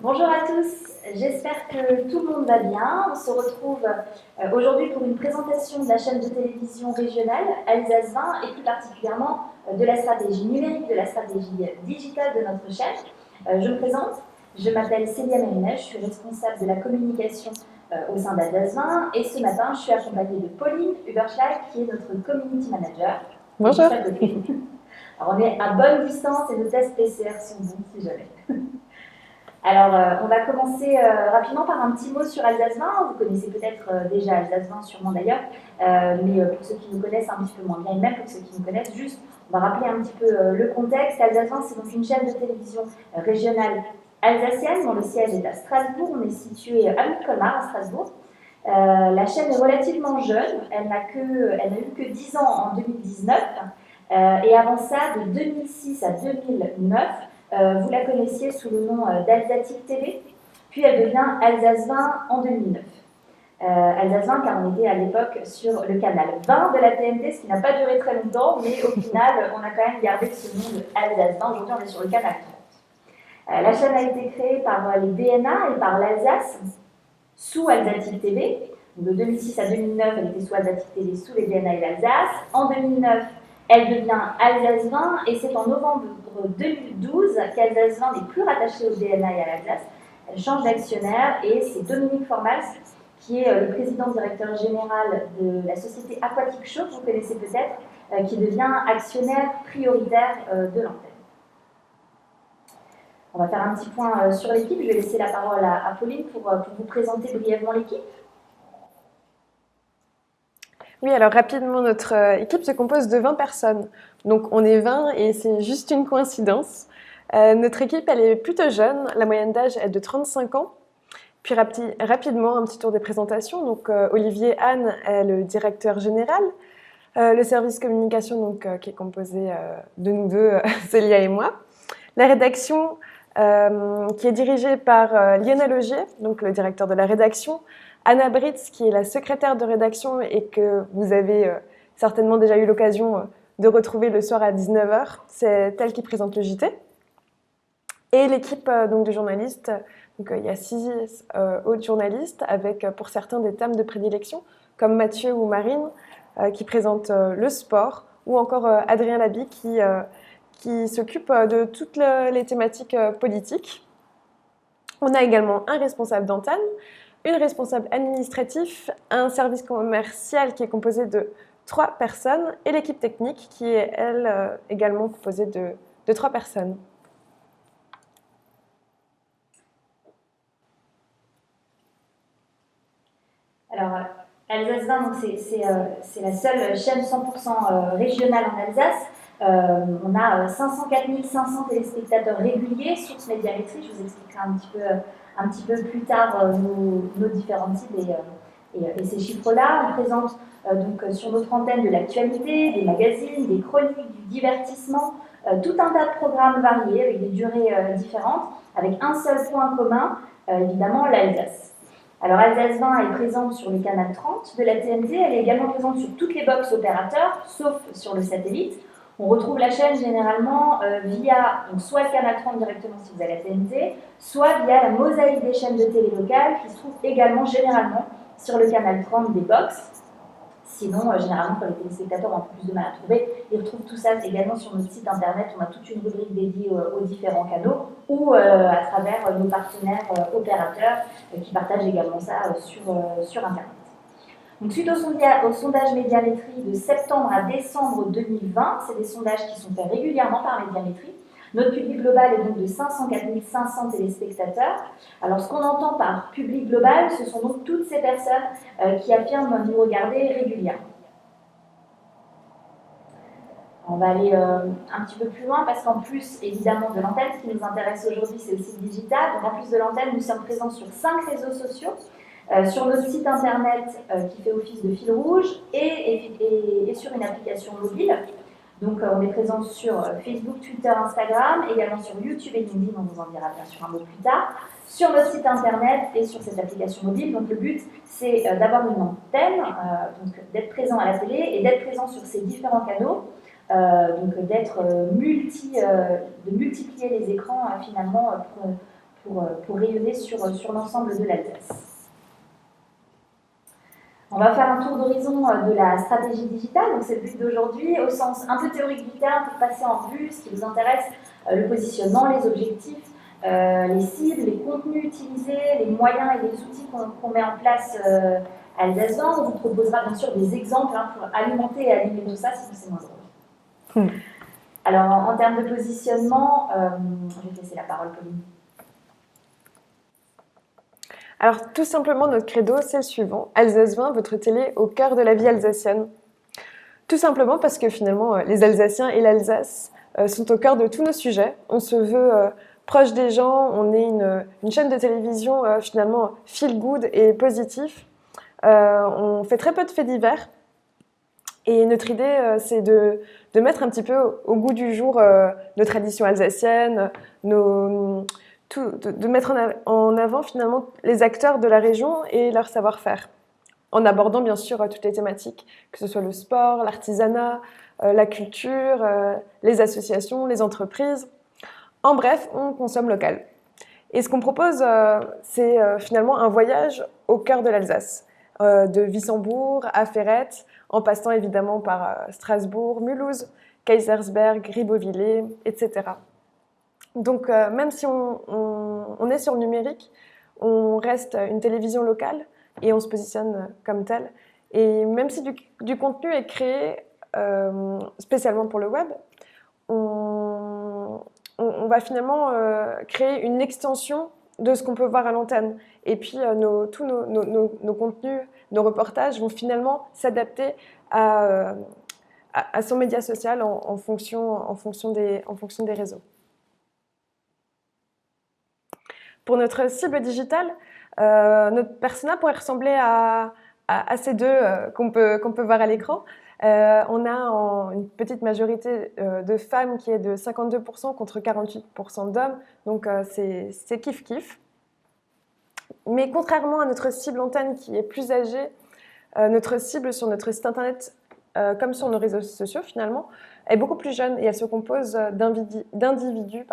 Bonjour à tous, j'espère que tout le monde va bien. On se retrouve aujourd'hui pour une présentation de la chaîne de télévision régionale Alsace 20 et plus particulièrement de la stratégie numérique, de la stratégie digitale de notre chaîne. Je me présente, je m'appelle Célia Mérinet, je suis responsable de la communication au sein d'Alsace 20 et ce matin je suis accompagnée de Pauline Huberschlag qui est notre community manager. Bonjour. Juste à côté. Alors on est à bonne distance et nos tests PCR sont bons si jamais. Alors, on va commencer rapidement par un petit mot sur Alsace 20. Vous connaissez peut-être déjà Alsace 20, sûrement d'ailleurs, mais pour ceux qui nous connaissent un petit peu moins bien, et même pour ceux qui nous connaissent, juste, on va rappeler un petit peu le contexte. Alsace 20, c'est donc une chaîne de télévision régionale alsacienne dont le siège est à Strasbourg. On est situé à Colmar, à Strasbourg. La chaîne est relativement jeune, elle n'a eu que 10 ans en 2019, et avant ça, de 2006 à 2009, vous la connaissiez sous le nom d'Alsatique TV, puis elle devient Alsace 20 en 2009. Alsace 20 car on était à l'époque sur le canal 20 de la TNT, ce qui n'a pas duré très longtemps, mais au final, on a quand même gardé ce nom de Alsace 20. Aujourd'hui, on est sur le canal 30. La chaîne a été créée par les DNA et par l'Alsace sous Alsatique TV. Donc, de 2006 à 2009, elle était sous Alsatique TV, sous les DNA et l'Alsace. En 2009, elle devient Alsace 20 et c'est en novembre 2012 qu'Alsace 20 n'est plus rattachée au DNA et à l'Alsace. Elle change d'actionnaire et c'est Dominique Formals qui est le président-directeur général de la société Aquatic Show, que vous connaissez peut-être, qui devient actionnaire prioritaire de l'antenne. On va faire un petit point sur l'équipe. Je vais laisser la parole à Pauline pour vous présenter brièvement l'équipe. Oui, alors rapidement, notre équipe se compose de 20 personnes. Donc on est 20 et c'est juste une coïncidence. Notre équipe, elle est plutôt jeune. La moyenne d'âge est de 35 ans. Puis rapidement, un petit tour des présentations. Donc Olivier Anne est le directeur général. Le service communication, donc, qui est composé de nous deux, Célia et moi. La rédaction, qui est dirigée par Lionel Augier, donc le directeur de la rédaction. Anna Britz, qui est la secrétaire de rédaction et que vous avez certainement déjà eu l'occasion de retrouver le soir à 19h. C'est elle qui présente le JT. Et l'équipe donc, de journalistes, donc, il y a 6 autres journalistes avec pour certains des thèmes de prédilection, comme Mathieu ou Marine, qui présentent le sport, ou encore Adrien Laby qui s'occupe de toutes les thématiques politiques. On a également un responsable d'antenne, une responsable administratif, un service commercial qui est composé de 3 personnes et l'équipe technique qui est, elle, également composée de 3 personnes. Alors, Alsace 20, c'est la seule chaîne 100% régionale en Alsace. On a 504 500 téléspectateurs réguliers, source médiamétrie. Je vous expliquerai un petit peu plus tard nos différents types et ces chiffres-là. On présente donc sur notre antenne de l'actualité, des magazines, des chroniques, du divertissement, tout un tas de programmes variés avec des durées différentes, avec un seul point commun, évidemment l'Alsace. Alors Alsace 20 est présente sur le canal 30 de la TNT, elle est également présente sur toutes les box opérateurs, sauf sur le satellite. On retrouve la chaîne généralement via donc, soit le canal 30 directement si vous avez la TNT, soit via la mosaïque des chaînes de télé locales qui se trouve également généralement sur le canal 30 des box. Sinon, généralement, quand les téléspectateurs ont un peu plus de mal à trouver, ils retrouvent tout ça également sur notre site internet. On a toute une rubrique dédiée aux différents canaux ou à travers nos partenaires opérateurs qui partagent également ça sur internet. Donc, suite au sondage Médiamétrie de septembre à décembre 2020, c'est des sondages qui sont faits régulièrement par Médiamétrie. Notre public global est donc de 504 500 téléspectateurs. Alors, ce qu'on entend par public global, ce sont donc toutes ces personnes qui affirment nous regarder régulièrement. On va aller un petit peu plus loin parce qu'en plus, évidemment, de l'antenne, ce qui nous intéresse aujourd'hui, c'est aussi le digital. Donc, en plus de l'antenne, nous sommes présents sur 5 réseaux sociaux. Sur notre site internet qui fait office de fil rouge et sur une application mobile. Donc on est présent sur Facebook, Twitter, Instagram, également sur YouTube et LinkedIn, on vous en dira bien sûr un mot plus tard, sur notre site internet et sur cette application mobile. Donc le but c'est d'avoir une antenne, donc d'être présent à la télé et d'être présent sur ces différents canaux, donc de multiplier les écrans finalement pour rayonner sur l'ensemble de l'Alsace. On va faire un tour d'horizon de la stratégie digitale, donc c'est le but d'aujourd'hui, au sens un peu théorique du terme, pour passer en revue ce qui vous intéresse, le positionnement, les objectifs, les cibles, les contenus utilisés, les moyens et les outils qu'on met en place à Alsace-Vent. On vous proposera bien sûr des exemples pour alimenter et animer tout ça, sinon c'est moins drôle. Alors en termes de positionnement, je vais te laisser la parole, Pauline. Alors, tout simplement, notre credo, c'est le suivant. Alsace 20, votre télé au cœur de la vie alsacienne. Tout simplement parce que finalement, les Alsaciens et l'Alsace sont au cœur de tous nos sujets. On se veut proche des gens, on est une chaîne de télévision finalement feel good et positif. On fait très peu de faits divers. Et notre idée, c'est de mettre un petit peu au goût du jour nos traditions alsaciennes, de mettre en avant finalement les acteurs de la région et leur savoir-faire, en abordant bien sûr toutes les thématiques, que ce soit le sport, l'artisanat, la culture, les associations, les entreprises. En bref, on consomme local. Et ce qu'on propose, c'est finalement un voyage au cœur de l'Alsace, de Wissembourg à Ferrette, en passant évidemment par Strasbourg, Mulhouse, Kaysersberg, Ribeauvillé, etc. Donc, même si on est sur le numérique, on reste une télévision locale et on se positionne comme tel. Et même si du contenu est créé spécialement pour le web, on va finalement créer une extension de ce qu'on peut voir à l'antenne. Et puis, tous nos contenus, nos reportages vont finalement s'adapter à son média social en fonction des réseaux. Pour notre cible digitale, notre persona pourrait ressembler à ces deux qu'on peut voir à l'écran. On a une petite majorité de femmes qui est de 52% contre 48% d'hommes, donc c'est kiff-kiff. Mais contrairement à notre cible antenne qui est plus âgée, notre cible sur notre site internet, comme sur nos réseaux sociaux finalement, est beaucoup plus jeune et elle se compose d'individus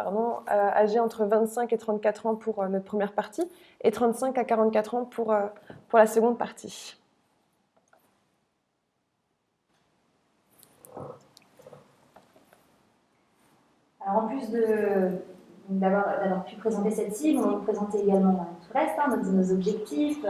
âgés entre 25 et 34 ans pour notre première partie et 35 à 44 ans pour la seconde partie. Alors en plus d'avoir pu présenter cette cible, on va vous présenter également tout le reste, nos objectifs,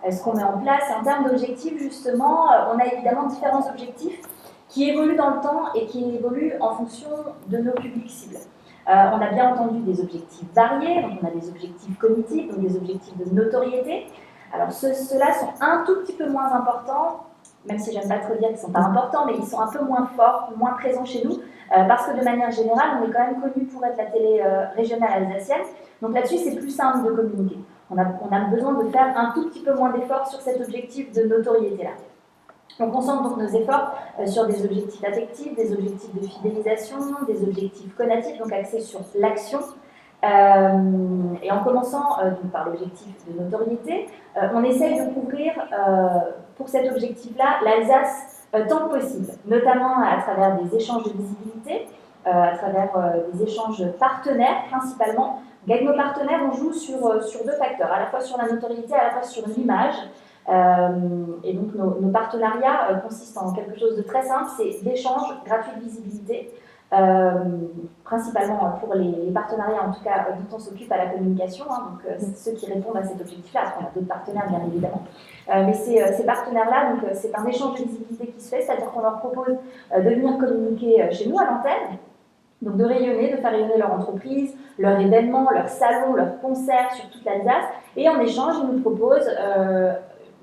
ce qu'on met en place. Et en termes d'objectifs, justement, on a évidemment différents objectifs qui évoluent dans le temps et qui évoluent en fonction de nos publics cibles. On a bien entendu des objectifs variés, donc on a des objectifs cognitifs, donc des objectifs de notoriété. Alors ceux-là sont un tout petit peu moins importants, même si j'aime pas trop dire qu'ils ne sont pas importants, mais ils sont un peu moins forts, moins présents chez nous, parce que de manière générale, on est quand même connu pour être la télé régionale alsacienne. Donc là-dessus, c'est plus simple de communiquer. On a besoin de faire un tout petit peu moins d'efforts sur cet objectif de notoriété-là. On concentre donc nos efforts sur des objectifs affectifs, des objectifs de fidélisation, des objectifs conatifs, donc axés sur l'action. Et en commençant donc par l'objectif de notoriété, on essaye de couvrir pour cet objectif-là l'Alsace tant que possible, notamment à travers des échanges de visibilité, à travers des échanges partenaires principalement. Avec nos partenaires, on joue sur deux facteurs, à la fois sur la notoriété, à la fois sur l'image. Et donc nos partenariats consistent en quelque chose de très simple, c'est l'échange gratuit de visibilité, principalement pour les partenariats en tout cas dont on s'occupe à la communication, donc ceux qui répondent à cet objectif-là. Après, on a d'autres partenaires bien évidemment, mais ces partenaires-là, donc c'est un échange de visibilité qui se fait, c'est-à-dire qu'on leur propose de venir communiquer chez nous à l'antenne, donc de rayonner, de faire rayonner leur entreprise, leur événement, leur salon, leur concert sur toute l'Alsace, et en échange ils nous proposent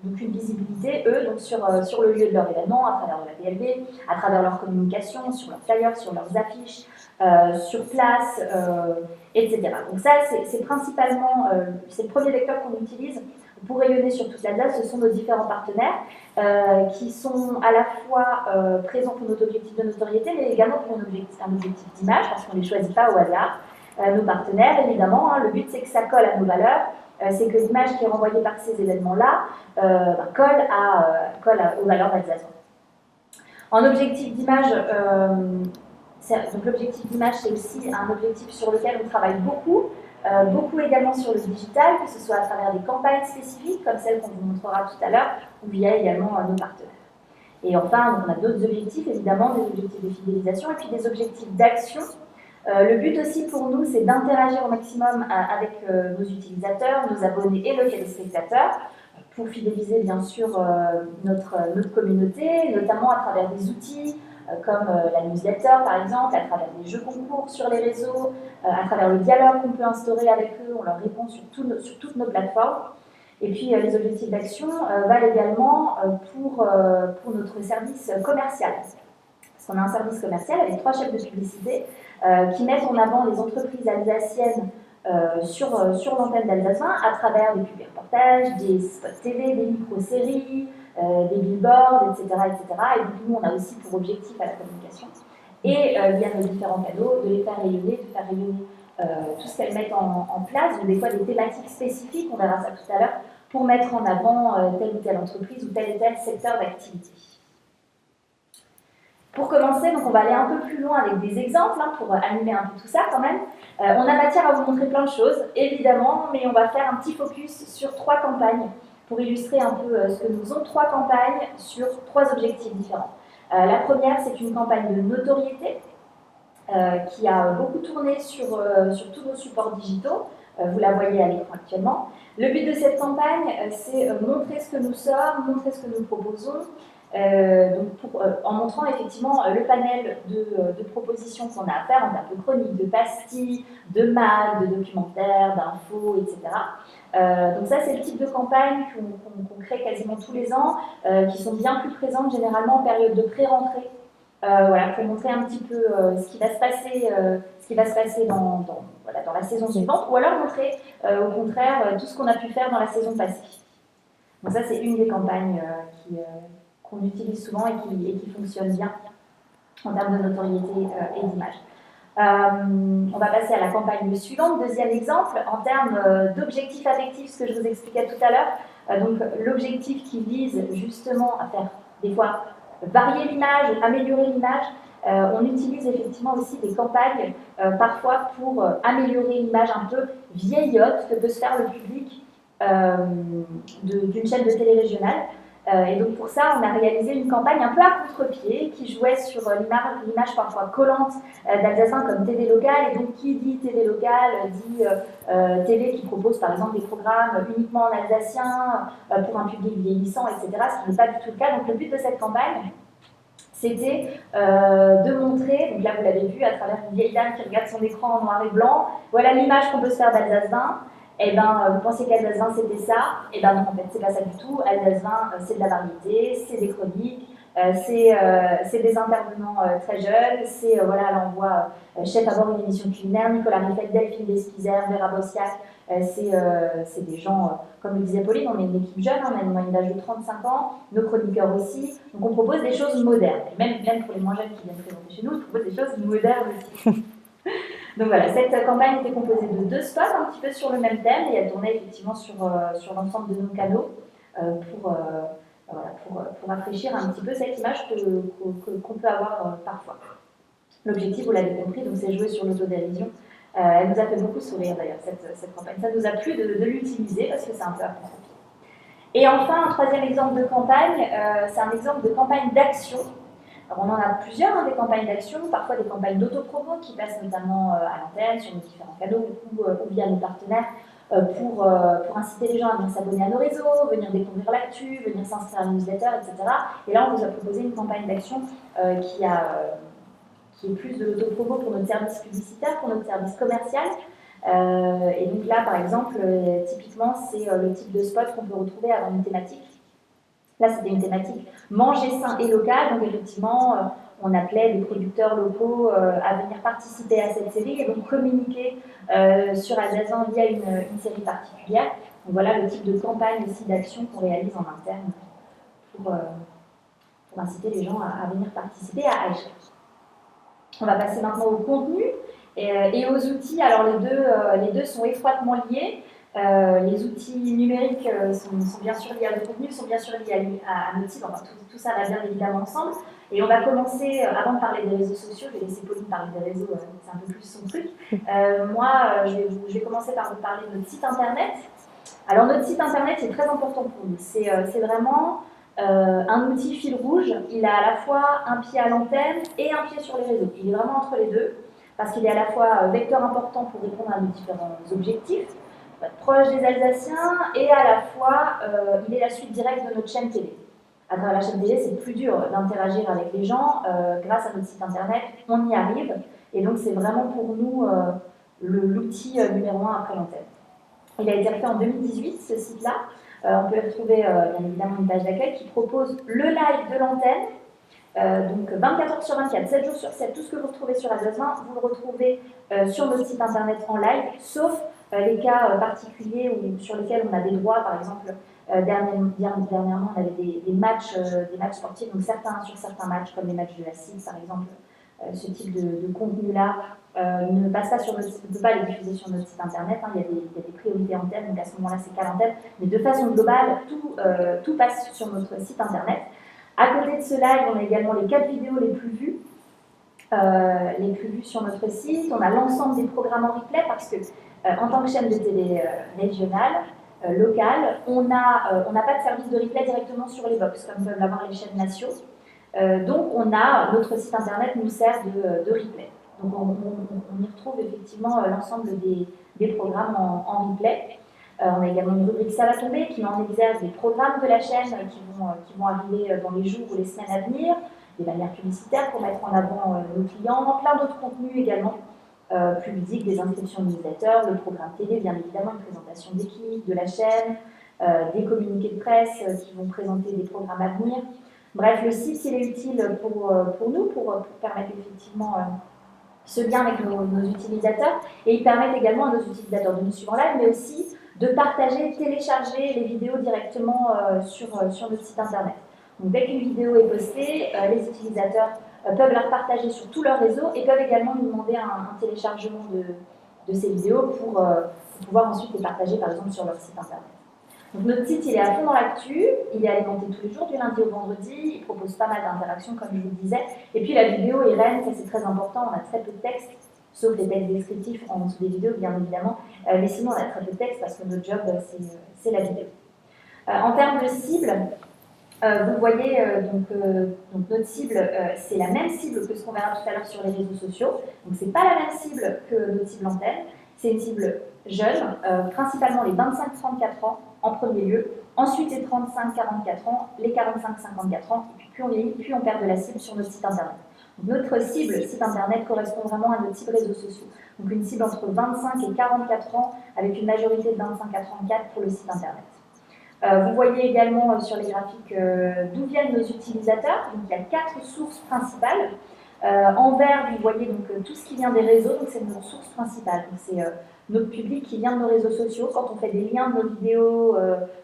donc une visibilité, eux, donc sur le lieu de leur événement, à travers de la PLV, à travers leur communication, sur leurs flyers, sur leurs affiches, sur place, etc. Donc ça, c'est principalement, c'est le premier vecteur qu'on utilise pour rayonner sur toute l'Alsace. Ce sont nos différents partenaires qui sont à la fois présents pour notre objectif de notoriété, mais également pour un objectif d'image, parce qu'on ne les choisit pas au hasard. Nos partenaires, évidemment, le but c'est que ça colle à nos valeurs, c'est que l'image qui est renvoyée par ces événements-là colle aux valeurs d'Alsace. En objectif d'image, donc l'objectif d'image c'est aussi un objectif sur lequel on travaille beaucoup, beaucoup également sur le digital, que ce soit à travers des campagnes spécifiques, comme celle qu'on vous montrera tout à l'heure, ou via également nos partenaires. Et enfin, donc on a d'autres objectifs, évidemment, des objectifs de fidélisation et puis des objectifs d'action. Le but aussi pour nous, c'est d'interagir au maximum avec nos utilisateurs, nos abonnés et nos téléspectateurs, pour fidéliser bien sûr notre communauté, notamment à travers des outils comme la newsletter par exemple, à travers des jeux concours sur les réseaux, à travers le dialogue qu'on peut instaurer avec eux, on leur répond sur toutes nos plateformes. Et puis les objectifs d'action valent également pour notre service commercial. Parce qu'on a un service commercial avec 3 chefs de publicité qui mettent en avant les entreprises alsaciennes sur l'antenne d'Alsace 20 à travers des publics reportages, des spots TV, des micro-séries, des billboards, etc., etc. Et donc nous, on a aussi pour objectif à la communication. Et via nos différents canaux, de les faire rayonner, tout ce qu'elles mettent en place, ou des fois des thématiques spécifiques, on verra ça tout à l'heure, pour mettre en avant telle ou telle entreprise ou tel secteur d'activité. Pour commencer, donc on va aller un peu plus loin avec des exemples, pour animer un peu tout ça quand même. On a matière à vous montrer plein de choses, évidemment, mais on va faire un petit focus sur 3 campagnes pour illustrer un peu ce que nous faisons. 3 campagnes sur 3 objectifs différents. La première, c'est une campagne de notoriété qui a beaucoup tourné sur tous nos supports digitaux. Vous la voyez à l'écran actuellement. Le but de cette campagne, c'est montrer ce que nous sommes, montrer ce que nous proposons, en montrant effectivement le panel de propositions qu'on a à faire en termes de chroniques, de pastilles, de mags, de documentaires, d'infos, etc. Donc ça, c'est le type de campagne qu'on crée quasiment tous les ans, qui sont bien plus présentes généralement en période de pré-rentrée. Voilà, pour montrer un petit peu ce qui va se passer dans la saison suivante, ou alors montrer au contraire tout ce qu'on a pu faire dans la saison passée. Donc ça, c'est une des campagnes qu'on utilise souvent et qui fonctionne bien en termes de notoriété et d'image. On va passer à la campagne suivante, deuxième exemple, en termes d'objectifs affectifs, ce que je vous expliquais tout à l'heure. Donc l'objectif qui vise justement à faire des fois varier l'image, améliorer l'image. On utilise effectivement aussi des campagnes parfois pour améliorer l'image un peu vieillotte que peut se faire le public d'une chaîne de télé régionale. Et donc pour ça, on a réalisé une campagne un peu à contre-pied qui jouait sur l'image parfois collante d'Alsacien comme TV locale. Et donc qui dit TV locale dit télé qui propose par exemple des programmes uniquement en alsacien pour un public vieillissant, etc. Ce qui n'est pas du tout le cas. Donc le but de cette campagne, c'était de montrer, donc là vous l'avez vu à travers une vieille dame qui regarde son écran en noir et blanc, voilà l'image qu'on peut se faire d'Alsace 20. Eh ben, vous pensez qu'Alsace 20 c'était ça? Eh ben non, en fait, c'est pas ça du tout. Alsace 20, c'est de la variété, c'est des chroniques, c'est des intervenants très jeunes, c'est, voilà, là on voit Chef à bord une émission culinaire, Nicolas Riffet, Delphine Despizer, Vera Bossiac, c'est des gens, comme le disait Pauline, on est une équipe jeune, on a une moyenne d'âge de 35 ans, nos chroniqueurs aussi, donc on propose des choses modernes. Et même pour les moins jeunes qui viennent présenter chez nous, on propose des choses modernes aussi. Donc voilà, cette campagne était composée de 2 spots, un petit peu sur le même thème, et elle tournait effectivement sur l'ensemble de nos canaux pour rafraîchir un petit peu cette image qu'on peut avoir parfois. L'objectif, vous l'avez compris, donc c'est jouer sur l'autodérision. Elle nous a fait beaucoup sourire d'ailleurs, cette campagne. Ça nous a plu de l'utiliser parce que c'est un peu à contre-pied. Et enfin, un 3e exemple de campagne, c'est un exemple de campagne d'action. Alors, on en a plusieurs, des campagnes d'action, parfois des campagnes d'autopromo qui passent notamment à l'antenne, sur nos différents canaux ou via nos partenaires pour inciter les gens à venir s'abonner à nos réseaux, venir découvrir l'actu, venir s'inscrire à la newsletter, etc. Et là, on vous a proposé une campagne d'action qui est plus de l'autopromo pour notre service publicitaire, pour notre service commercial. Et donc là, par exemple, typiquement, c'est le type de spot qu'on peut retrouver avant une thématique. Là, c'était une thématique manger sain et local. Donc, effectivement, on appelait les producteurs locaux à venir participer à cette série et donc communiquer sur Alsace 20 via une série particulière. Donc, voilà le type de campagne aussi d'action qu'on réalise en interne pour inciter les gens à venir participer, à agir. On va passer maintenant au contenu et aux outils. Alors, les deux sont étroitement liés. Les outils numériques sont bien sûr liés à nos contenus, sont bien sûr liés à notre site, enfin tout ça va bien évidemment ensemble. Et on va commencer, avant de parler des réseaux sociaux, je vais laisser Pauline parler des réseaux, c'est un peu plus son truc. Je vais commencer par vous parler de notre site internet. Alors notre site internet est très important pour nous, c'est vraiment un outil fil rouge, il a à la fois un pied à l'antenne et un pied sur les réseaux. Il est vraiment entre les deux, parce qu'il est à la fois vecteur important pour répondre à nos différents objectifs, être proche des Alsaciens, et à la fois il est la suite directe de notre chaîne télé. À travers la chaîne télé, c'est plus dur d'interagir avec les gens. Grâce à notre site internet, on y arrive. Et donc, c'est vraiment pour nous l'outil numéro 1 après l'antenne. Il a été refait en 2018, ce site-là. On peut y retrouver bien évidemment une page d'accueil qui propose le live de l'antenne. Donc 24 heures sur 24, 7 jours sur 7, tout ce que vous retrouvez sur Alsace 20, vous le retrouvez sur notre site internet en live, sauf les cas particuliers sur lesquels on a des droits. Par exemple, dernièrement, on avait des matchs sportifs, donc sur certains matchs, comme les matchs de la CID par exemple, ce type de contenu-là ne passe pas sur notre site, on ne peut pas les diffuser sur notre site internet, hein. Il y a des priorités antennes, donc à ce moment-là c'est qu'à l'antenne, mais de façon globale, tout passe sur notre site internet. À côté de ce live, on a également les 4 vidéos les plus vues sur notre site. On a l'ensemble des programmes en replay parce que, en tant que chaîne de télé régionale, locale, on n'a pas de service de replay directement sur les box, comme peuvent l'avoir les chaînes nationaux. Donc, notre site internet nous sert de replay. Donc, on y retrouve effectivement l'ensemble des programmes en replay. On a également une rubrique Ça va tomber qui met en exergue les programmes de la chaîne qui vont arriver dans les jours ou les semaines à venir, des bannières publicitaires pour mettre en avant nos clients, plein d'autres contenus également, plus ludiques, des inscriptions de newsletters, le programme télé, bien évidemment, une présentation d'équipe, de la chaîne, des communiqués de presse qui vont présenter des programmes à venir. Bref, le site, il est utile pour nous, pour permettre effectivement ce lien avec nos utilisateurs, et il permet également à nos utilisateurs de nous suivre en live, mais aussi de partager, télécharger les vidéos directement sur notre site internet. Donc dès qu'une vidéo est postée, les utilisateurs peuvent la repartager sur tous leurs réseaux et peuvent également nous demander un téléchargement de ces vidéos pour pouvoir ensuite les partager par exemple sur leur site internet. Donc notre site, il est à fond dans l'actu, il est alimenté tous les jours, du lundi au vendredi, il propose pas mal d'interactions comme je vous le disais, et puis la vidéo est reine, ça c'est très important, on a très peu de texte, sauf les textes descriptifs en dessous des vidéos bien évidemment, mais sinon on a très peu de texte parce que notre job c'est la vidéo. En termes de cible, vous voyez donc notre cible, c'est la même cible que ce qu'on verra tout à l'heure sur les réseaux sociaux, donc c'est pas la même cible que notre cible antenne, c'est une cible jeune, principalement les 25-34 ans en premier lieu, ensuite les 35-44 ans, les 45-54 ans, et puis plus on vieillit, plus on perd de la cible sur notre site internet. Donc notre cible site internet correspond vraiment à notre cible réseaux sociaux. Donc une cible entre 25 et 44 ans, avec une majorité de 25 à 34 pour le site internet. Vous voyez également sur les graphiques d'où viennent nos utilisateurs. Donc il y a 4 sources principales. En vert, vous voyez donc tout ce qui vient des réseaux, donc c'est notre source principale. Donc c'est notre public qui vient de nos réseaux sociaux, quand on fait des liens de nos vidéos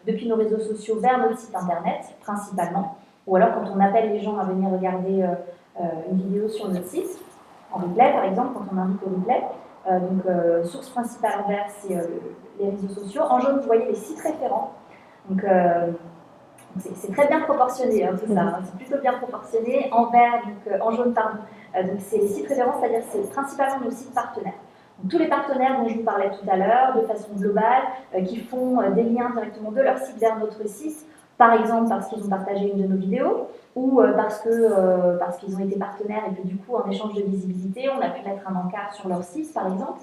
depuis nos réseaux sociaux vers notre site internet, principalement, ou alors quand on appelle les gens à venir regarder une vidéo sur notre site, en replay par exemple, quand on invite au replay. Source principale en vert, c'est les réseaux sociaux. En jaune, vous voyez les sites référents. Donc, c'est très bien proportionné, hein, tout ça. Hein. C'est plutôt bien proportionné. En vert, en jaune, pardon. Donc, c'est les sites référents, c'est-à-dire que c'est principalement nos sites partenaires. Donc, tous les partenaires dont je vous parlais tout à l'heure, de façon globale, qui font des liens directement de leur site vers notre site, par exemple parce qu'ils ont partagé une de nos vidéos, ou parce qu'ils ont été partenaires et que du coup, en échange de visibilité, on a pu mettre un encart sur leur site, par exemple.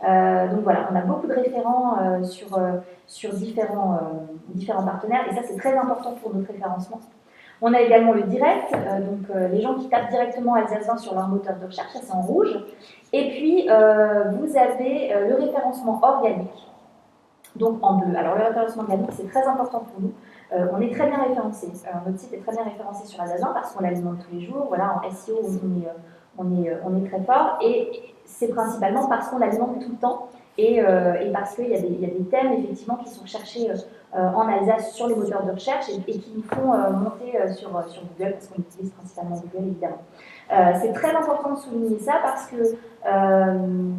Donc voilà, on a beaucoup de référents sur différents partenaires, et ça c'est très important pour notre référencement. On a également le direct, les gens qui tapent directement Alsace 20 sur leur moteur de recherche, ça c'est en rouge. Et puis vous avez le référencement organique, donc en bleu. Alors le référencement organique c'est très important pour nous. On est très bien référencé. Notre site est très bien référencé sur Alsace 20 parce qu'on l'alimente tous les jours. Voilà, en SEO on est très fort, et c'est principalement parce qu'on l'alimente tout le temps et parce qu'il y a des thèmes effectivement qui sont recherchés en Alsace sur les moteurs de recherche et qui nous font monter sur Google, parce qu'on utilise principalement Google évidemment. C'est très important de souligner ça parce que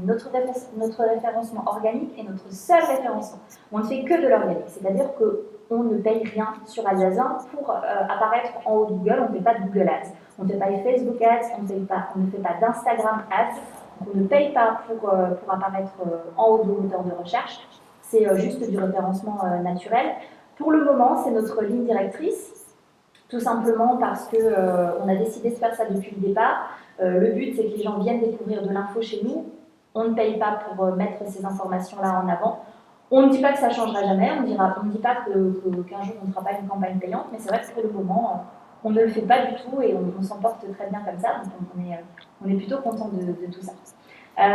notre référencement organique est notre seul référencement. On ne fait que de l'organique, c'est-à-dire qu'on ne paye rien sur Alsacien pour apparaître en haut de Google. On ne fait pas de Google Ads, on ne fait pas de Facebook Ads, on ne fait pas d'Instagram Ads. On ne paye pas pour apparaître en haut de moteur de recherche. C'est juste du référencement naturel. Pour le moment, c'est notre ligne directrice. Tout simplement parce qu'on a décidé de faire ça depuis le départ. Le but, c'est que les gens viennent découvrir de l'info chez nous. On ne paye pas pour mettre ces informations-là en avant. On ne dit pas que ça changera jamais, on ne dit pas qu'un jour on ne fera pas une campagne payante, mais c'est vrai que pour le moment, on ne le fait pas du tout et on s'en porte très bien comme ça, donc on est plutôt content de tout ça.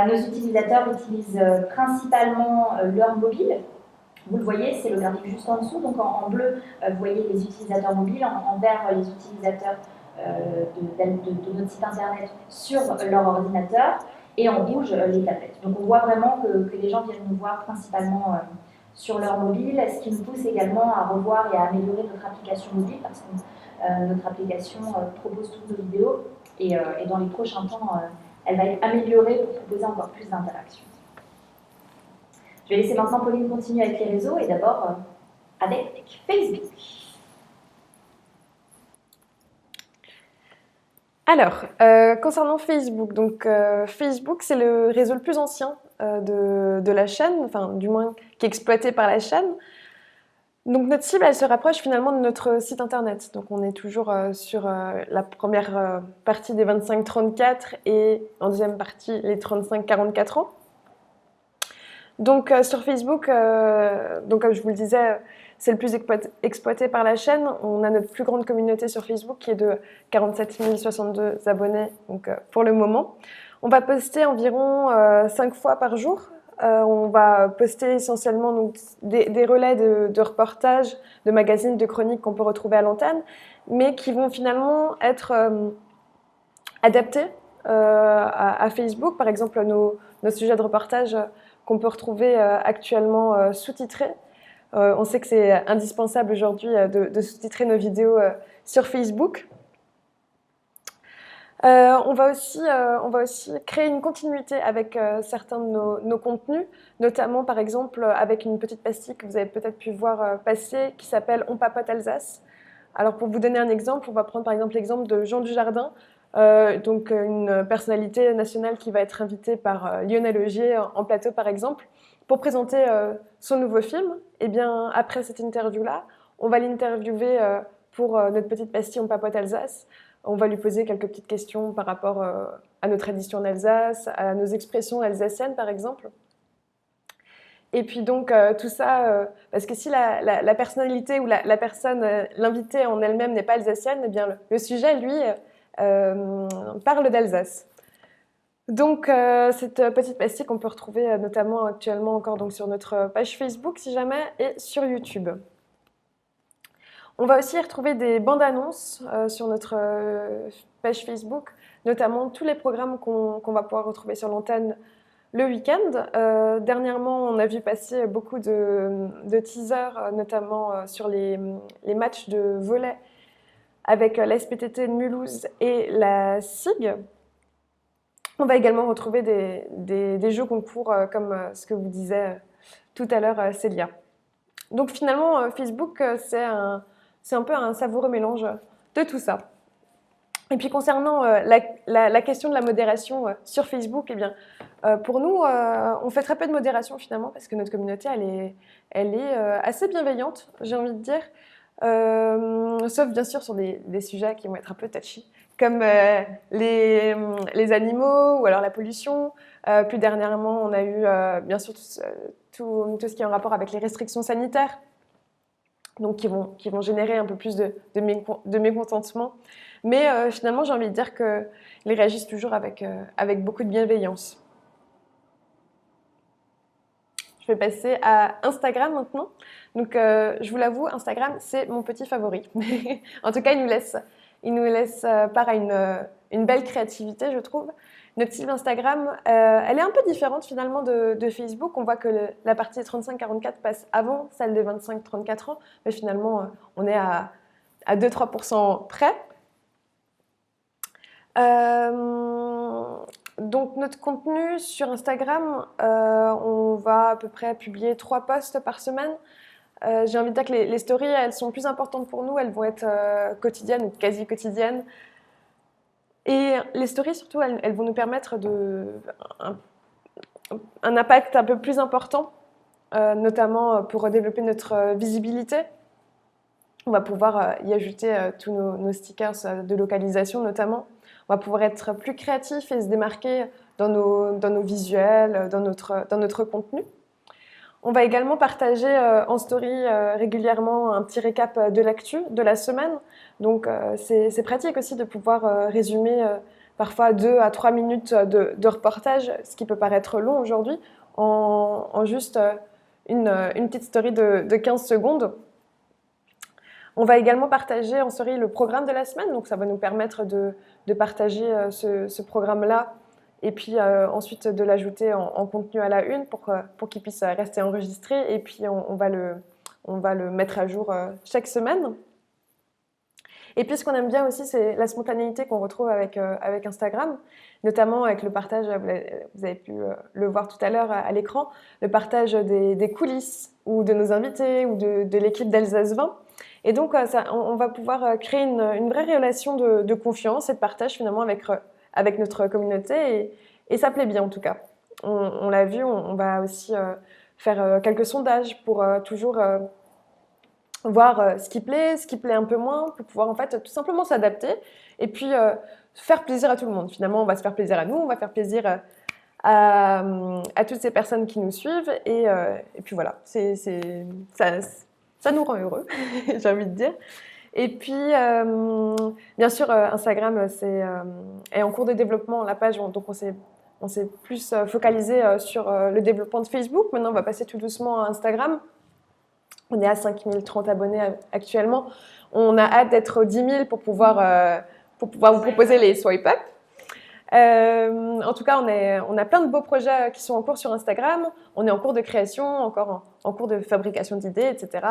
Nos utilisateurs utilisent principalement leur mobile. Vous le voyez, c'est le graphique juste en dessous. Donc en bleu, vous voyez les utilisateurs mobiles, en vert, les utilisateurs de notre site internet sur leur ordinateur, et en rouge, les tablettes. Donc on voit vraiment que les gens viennent nous voir principalement sur leur mobile, ce qui nous pousse également à revoir et à améliorer notre application mobile, parce que notre application propose toutes nos vidéos, et dans les prochains temps, elle va être améliorée pour proposer encore plus d'interactions. Je vais laisser maintenant Pauline continuer avec les réseaux et d'abord avec Facebook. Alors, concernant Facebook, donc Facebook c'est le réseau le plus ancien de la chaîne, enfin du moins qui est exploité par la chaîne. Donc notre cible, elle se rapproche finalement de notre site internet. Donc on est toujours sur la première partie des 25-34 et en deuxième partie les 35-44 ans. Donc sur Facebook, donc comme je vous le disais, c'est le plus exploité par la chaîne. On a notre plus grande communauté sur Facebook qui est de 47 062 abonnés donc, pour le moment. On va poster environ 5 fois par jour. On va poster essentiellement donc, des relais de reportages, de magazines, de chroniques qu'on peut retrouver à l'antenne, mais qui vont finalement être adaptés à Facebook. Par exemple, nos sujets de reportage qu'on peut retrouver actuellement sous-titrés. On sait que c'est indispensable aujourd'hui de sous-titrer nos vidéos sur Facebook. On va aussi créer une continuité avec certains de nos contenus, notamment par exemple avec une petite pastille que vous avez peut-être pu voir passer qui s'appelle On papote Alsace. Alors pour vous donner un exemple, on va prendre par exemple l'exemple de Jean Dujardin, donc une personnalité nationale qui va être invitée par Lionel Augier en plateau par exemple, pour présenter son nouveau film. Et bien après cette interview-là, on va l'interviewer pour notre petite pastille On papote Alsace. On va lui poser quelques petites questions par rapport à nos traditions en Alsace, à nos expressions alsaciennes par exemple. Et puis donc tout ça, parce que si la personnalité ou la personne, l'invitée en elle-même n'est pas alsacienne, eh bien le sujet, lui, parle d'Alsace. Donc cette petite pastille qu'on peut retrouver notamment actuellement encore donc, sur notre page Facebook si jamais, et sur YouTube. On va aussi retrouver des bandes annonces sur notre page Facebook, notamment tous les programmes qu'on va pouvoir retrouver sur l'antenne le week-end. Dernièrement, on a vu passer beaucoup de teasers, notamment sur les matchs de volley avec la SPTT de Mulhouse et la SIG. On va également retrouver des jeux concours comme ce que vous disait tout à l'heure Célia. Donc finalement, Facebook, c'est un peu un savoureux mélange de tout ça. Et puis concernant la question de la modération sur Facebook, eh bien, pour nous, on fait très peu de modération finalement parce que notre communauté, elle est assez bienveillante, j'ai envie de dire, sauf bien sûr sur des sujets qui vont être un peu touchy, comme les animaux ou alors la pollution. Plus dernièrement, on a eu bien sûr tout ce qui est en rapport avec les restrictions sanitaires, donc qui vont générer un peu plus de mécontentement. Mais finalement, j'ai envie de dire qu'ils réagissent toujours avec beaucoup de bienveillance. Je vais passer à Instagram maintenant. Donc, je vous l'avoue, Instagram, c'est mon petit favori. En tout cas, il nous laisse part à une belle créativité, je trouve. Notre site Instagram, elle est un peu différente finalement de Facebook. On voit que la partie 35-44 passe avant celle des 25-34 ans, mais finalement, on est à 2-3% près. Donc notre contenu sur Instagram, on va à peu près publier 3 posts par semaine. J'ai envie de dire que les stories, elles sont plus importantes pour nous, elles vont être quotidiennes ou quasi quotidiennes. Et les stories, surtout, elles vont nous permettre un impact un peu plus important, notamment pour développer notre visibilité. On va pouvoir y ajouter tous nos stickers de localisation notamment. On va pouvoir être plus créatif et se démarquer dans nos visuels, dans notre contenu. On va également partager en story régulièrement un petit récap de l'actu de la semaine. Donc c'est pratique aussi de pouvoir résumer parfois 2 à 3 minutes de reportage, ce qui peut paraître long aujourd'hui, en juste une petite story de 15 secondes. On va également partager en story le programme de la semaine, donc ça va nous permettre de partager ce programme-là et puis ensuite de l'ajouter en contenu à la une pour qu'il puisse rester enregistré et puis on va le mettre à jour chaque semaine. Et puis ce qu'on aime bien aussi, c'est la spontanéité qu'on retrouve avec Instagram, notamment avec le partage, vous avez pu le voir tout à l'heure à l'écran, le partage des coulisses ou de nos invités ou de l'équipe d'Alsace 20. Et donc, on va pouvoir créer une vraie relation de confiance et de partage finalement avec notre communauté. Et ça plaît bien en tout cas. On l'a vu, on va aussi faire quelques sondages pour toujours voir ce qui plaît un peu moins, pour pouvoir en fait tout simplement s'adapter et puis faire plaisir à tout le monde. Finalement, on va se faire plaisir à nous, on va faire plaisir à toutes ces personnes qui nous suivent et puis voilà, ça nous rend heureux, j'ai envie de dire. Et puis, bien sûr, Instagram est en cours de développement, la page, donc on s'est plus focalisé sur le développement de Facebook. Maintenant, on va passer tout doucement à Instagram. On est à 5030 abonnés actuellement. On a hâte d'être 10 000 pour pouvoir vous proposer les swipe up. En tout cas, on a plein de beaux projets qui sont en cours sur Instagram. On est en cours de création, encore en cours de fabrication d'idées, etc.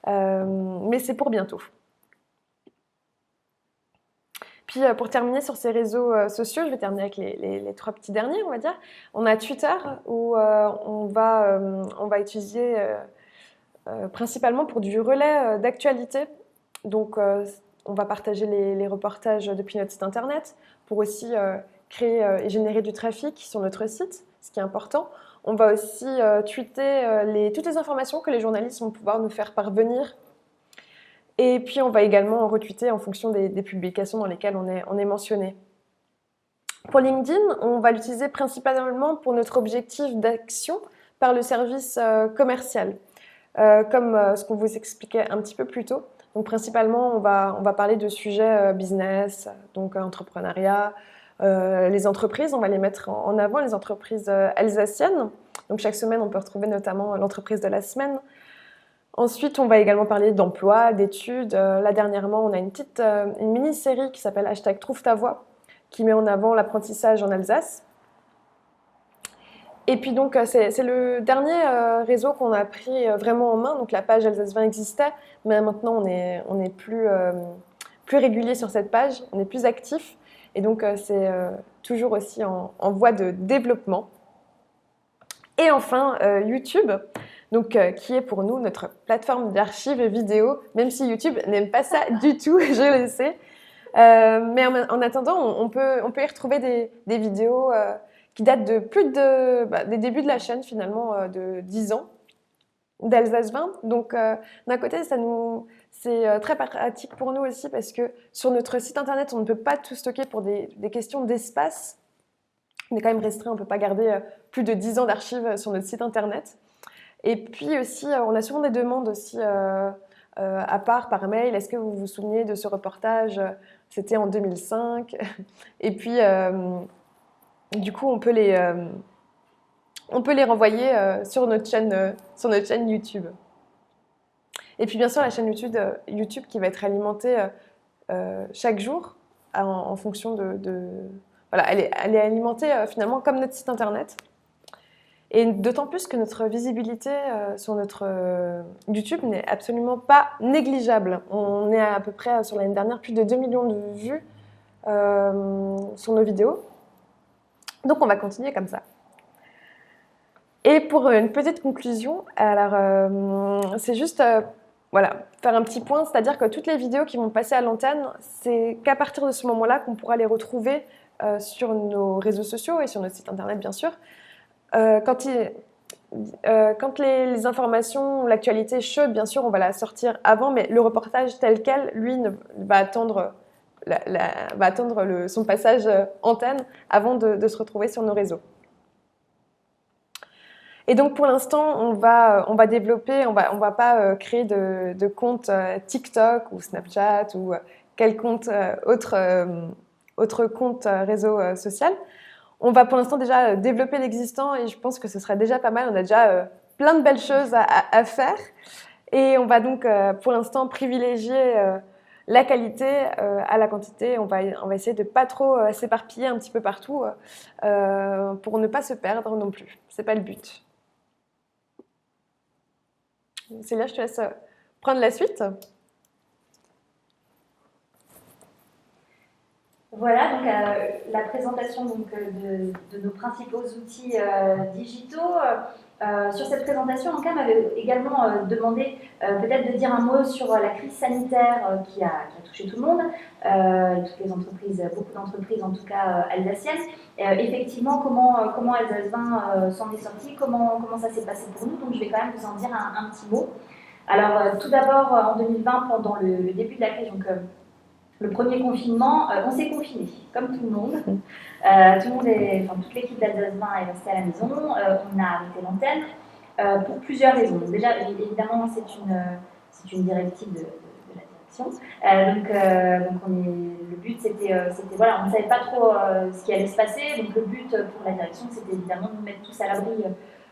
Mais c'est pour bientôt. Puis pour terminer sur ces réseaux sociaux, je vais terminer avec les 3 petits derniers, on va dire. On a Twitter où on va utiliser principalement pour du relais d'actualité. Donc on va partager les reportages depuis notre site internet pour aussi créer et générer du trafic sur notre site, ce qui est important. On va aussi tweeter toutes les informations que les journalistes vont pouvoir nous faire parvenir. Et puis on va également retweeter en fonction des publications dans lesquelles on est mentionné. Pour LinkedIn, on va l'utiliser principalement pour notre objectif d'action par le service commercial, comme ce qu'on vous expliquait un petit peu plus tôt. Donc principalement, on va parler de sujets business, donc entrepreneuriat, les entreprises, on va les mettre en avant, les entreprises alsaciennes. Donc chaque semaine, on peut retrouver notamment l'entreprise de la semaine. Ensuite, on va également parler d'emploi, d'études. Là, dernièrement, on a une mini-série qui s'appelle #Trouve ta voix, qui met en avant l'apprentissage en Alsace. Et puis donc, c'est le dernier réseau qu'on a pris vraiment en main. Donc la page Alsace 20 existait, mais maintenant, on est plus régulier sur cette page, on est plus actif. Et donc, c'est toujours aussi en voie de développement. Et enfin, YouTube. Donc, qui est pour nous notre plateforme d'archives vidéo, même si YouTube n'aime pas ça du tout, je le sais. Mais en attendant, on peut y retrouver des vidéos qui datent de des débuts de la chaîne, finalement, de 10 ans, d'Alsace 20. Donc, d'un côté, c'est très pratique pour nous aussi, parce que sur notre site internet, on ne peut pas tout stocker pour des questions d'espace. On est quand même restreint, on ne peut pas garder plus de 10 ans d'archives sur notre site internet. Et puis aussi, on a souvent des demandes aussi à part par mail. Est-ce que vous vous souvenez de ce reportage? C'était en 2005. Et puis, du coup, on peut les renvoyer sur notre chaîne YouTube. Et puis, bien sûr, la chaîne YouTube qui va être alimentée chaque jour en fonction voilà, elle est alimentée finalement comme notre site internet. Et d'autant plus que notre visibilité sur notre YouTube n'est absolument pas négligeable. On est à peu près, sur l'année dernière, plus de 2 millions de vues sur nos vidéos. Donc on va continuer comme ça. Et pour une petite conclusion, alors c'est juste voilà, faire un petit point, c'est-à-dire que toutes les vidéos qui vont passer à l'antenne, c'est qu'à partir de ce moment-là qu'on pourra les retrouver sur nos réseaux sociaux et sur notre site internet bien sûr. Quand les informations, l'actualité chaude, bien sûr, on va la sortir avant, mais le reportage tel quel, lui, va attendre, son passage antenne avant de se retrouver sur nos réseaux. Et donc pour l'instant, on va développer, on va pas créer de compte TikTok ou Snapchat ou quel compte autre compte réseau social. On va pour l'instant déjà développer l'existant et je pense que ce serait déjà pas mal. On a déjà plein de belles choses à faire et on va donc pour l'instant privilégier la qualité à la quantité. On va essayer de pas trop s'éparpiller un petit peu partout pour ne pas se perdre non plus. C'est pas le but. Célia, je te laisse prendre la suite. Voilà, donc la présentation donc, de nos principaux outils digitaux. Sur cette présentation, Anka m'avait également demandé peut-être de dire un mot sur la crise sanitaire qui a touché tout le monde, toutes les entreprises, beaucoup d'entreprises en tout cas alsaciennes. Effectivement, comment Alsace 20 s'en est sortie, comment ça s'est passé pour nous. Donc je vais quand même vous en dire un petit mot. Alors tout d'abord, en 2020, pendant le début de la crise, donc le premier confinement, on s'est confiné, comme tout le monde. Toute l'équipe d'Alsace 20 est restée à la maison. On a arrêté l'antenne pour plusieurs raisons. Déjà, évidemment, c'est une directive de la direction. Le but, c'était voilà, on ne savait pas trop ce qui allait se passer. Donc le but pour la direction, c'était évidemment de nous mettre tous à l'abri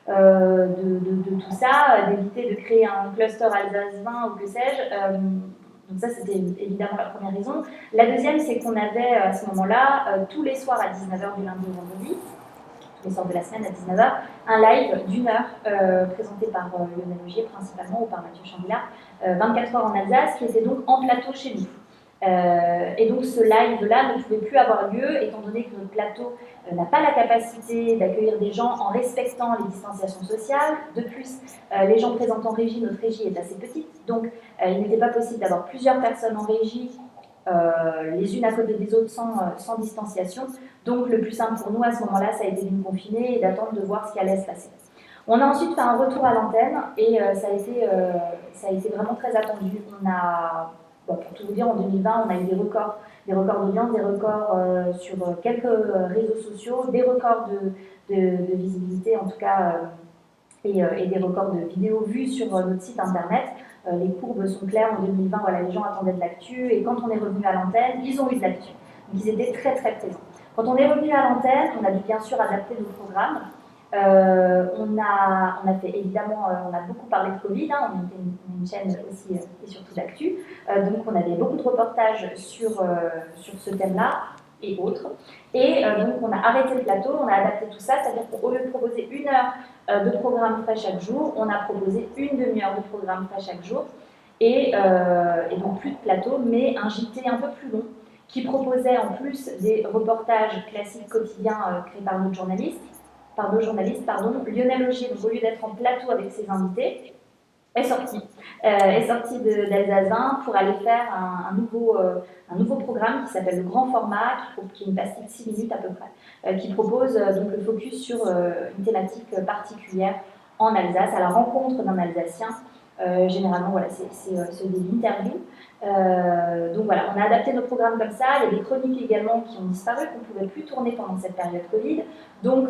de tout ça, d'éviter de créer un cluster Alsace 20 ou que sais-je. Donc ça, c'était évidemment la première raison. La deuxième, c'est qu'on avait à ce moment-là, tous les soirs à 19h du lundi au vendredi, tous les soirs de la semaine à 19h, un live d'1 heure présenté par Lionel Augier principalement ou par Mathieu Chambillard, 24 heures en Alsace, qui était donc en plateau chez nous. Et donc ce live-là ne pouvait plus avoir lieu, étant donné que notre plateau n'a pas la capacité d'accueillir des gens en respectant les distanciations sociales. De plus, les gens présents en régie, notre régie est assez petite, donc il n'était pas possible d'avoir plusieurs personnes en régie, les unes à côté des autres sans distanciation. Donc le plus simple pour nous à ce moment-là, ça a été de nous confiner et d'attendre de voir ce qui allait se passer. On a ensuite fait un retour à l'antenne et ça a été vraiment très attendu. Pour tout vous dire, en 2020, on a eu des records d'audience, des records sur quelques réseaux sociaux, des records de visibilité en tout cas, et des records de vidéos vues sur notre site internet. Les courbes sont claires, en 2020, voilà, les gens attendaient de l'actu, et quand on est revenu à l'antenne, ils ont eu de l'actu. Donc ils étaient très très présents. Quand on est revenu à l'antenne, on a dû bien sûr adapter nos programmes. On a fait évidemment, on a beaucoup parlé de Covid, hein, on était une chaîne aussi et surtout d'actu, donc on avait beaucoup de reportages sur ce thème-là et autres. Et donc on a arrêté le plateau, on a adapté tout ça, c'est-à-dire qu'au lieu de proposer 1 heure de programme frais chaque jour, on a proposé une demi-heure de programme frais chaque jour, et donc plus de plateau, mais un JT un peu plus long, qui proposait en plus des reportages classiques quotidiens créés par nos journalistes, Lionel Augier, donc au lieu d'être en plateau avec ses invités, est sorti d'Alsace 20 pour aller faire un nouveau programme qui s'appelle le grand format, qui est une pastille de 6 minutes à peu près, qui propose donc le focus sur une thématique particulière en Alsace, à la rencontre d'un Alsacien. Généralement, voilà, c'est des interviews. Donc voilà, on a adapté nos programmes comme ça. Il y a des chroniques également qui ont disparu, qu'on ne pouvait plus tourner pendant cette période Covid. Donc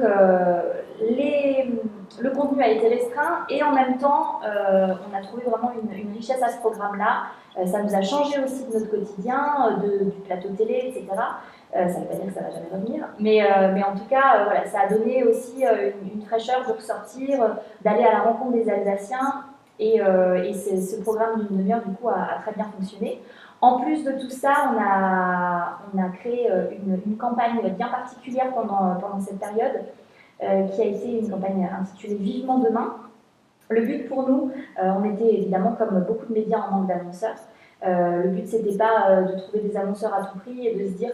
le contenu a été restreint et en même temps, on a trouvé vraiment une richesse à ce programme-là. Ça nous a changé aussi de notre quotidien, du plateau télé, etc. Ça ne veut pas dire que ça ne va jamais revenir, mais en tout cas, voilà, ça a donné aussi une fraîcheur de ressortir, d'aller à la rencontre des Alsaciens. Et ce programme d'une demi-heure, du coup, a très bien fonctionné. En plus de tout ça, on a créé une campagne bien particulière pendant cette période, qui a été une campagne intitulée Vivement demain. Le but pour nous, on était évidemment, comme beaucoup de médias, en manque d'annonceurs. Le but, c'était pas de trouver des annonceurs à tout prix et de se dire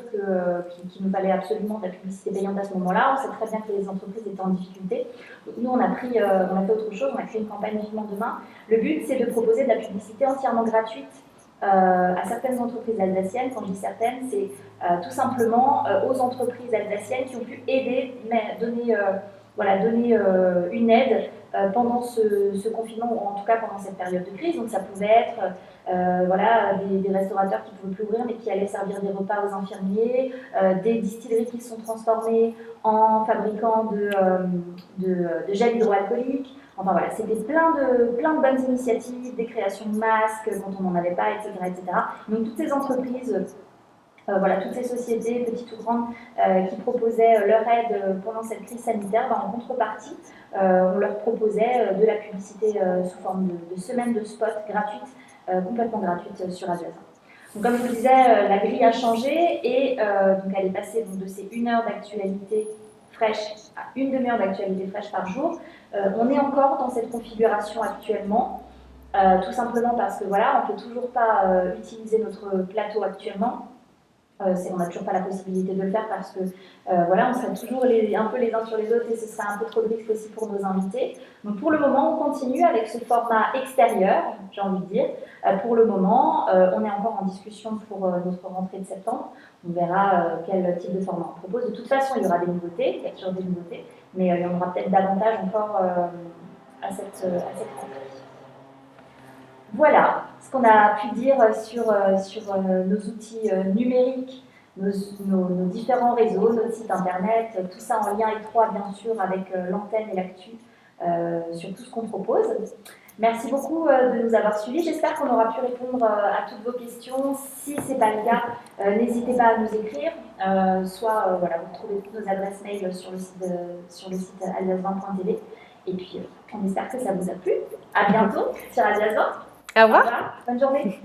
qu'il nous fallait absolument de la publicité payante à ce moment-là. On sait très bien que les entreprises étaient en difficulté. Donc nous, on a fait autre chose, on a créé une campagne Vivement Demain. Le but, c'est de proposer de la publicité entièrement gratuite à certaines entreprises alsaciennes. Quand je dis certaines, c'est tout simplement aux entreprises alsaciennes qui ont pu aider, donner une aide pendant ce confinement, ou en tout cas pendant cette période de crise. Donc ça pouvait être des restaurateurs qui ne pouvaient plus ouvrir mais qui allaient servir des repas aux infirmiers, des distilleries qui se sont transformées en fabricants de gel hydroalcoolique. Enfin voilà, c'était plein de bonnes initiatives, des créations de masques quand on n'en avait pas, etc., etc. Donc toutes ces entreprises, toutes ces sociétés, petites ou grandes, qui proposaient leur aide pendant cette crise sanitaire, en contrepartie, on leur proposait de la publicité sous forme de semaines de spots gratuites, complètement gratuites sur Radio Azur. Donc comme je vous disais, la grille a changé et donc elle est passée donc, de ces 1 heure d'actualité fraîche à une demi-heure d'actualité fraîche par jour. On est encore dans cette configuration actuellement, tout simplement parce que voilà, on ne peut toujours pas utiliser notre plateau actuellement. On n'a toujours pas la possibilité de le faire parce que on serait toujours un peu les uns sur les autres et ce serait un peu trop de risque aussi pour nos invités. Donc pour le moment, on continue avec ce format extérieur, j'ai envie de dire. Pour le moment, on est encore en discussion pour notre rentrée de septembre. On verra quel type de format on propose. De toute façon, il y aura des nouveautés, il y a toujours des nouveautés, mais il y en aura peut-être davantage encore à cette rentrée. Voilà ce qu'on a pu dire sur nos outils numériques, nos différents réseaux, notre site internet, tout ça en lien étroit bien sûr avec l'antenne et l'actu sur tout ce qu'on propose. Merci beaucoup de nous avoir suivis. J'espère qu'on aura pu répondre à toutes vos questions. Si ce n'est pas le cas, n'hésitez pas à nous écrire. Vous trouvez toutes nos adresses mail sur le site alsace20.tv. Et puis, on espère que ça vous a plu. À bientôt sur Radio Azur. Au revoir. Bonne journée.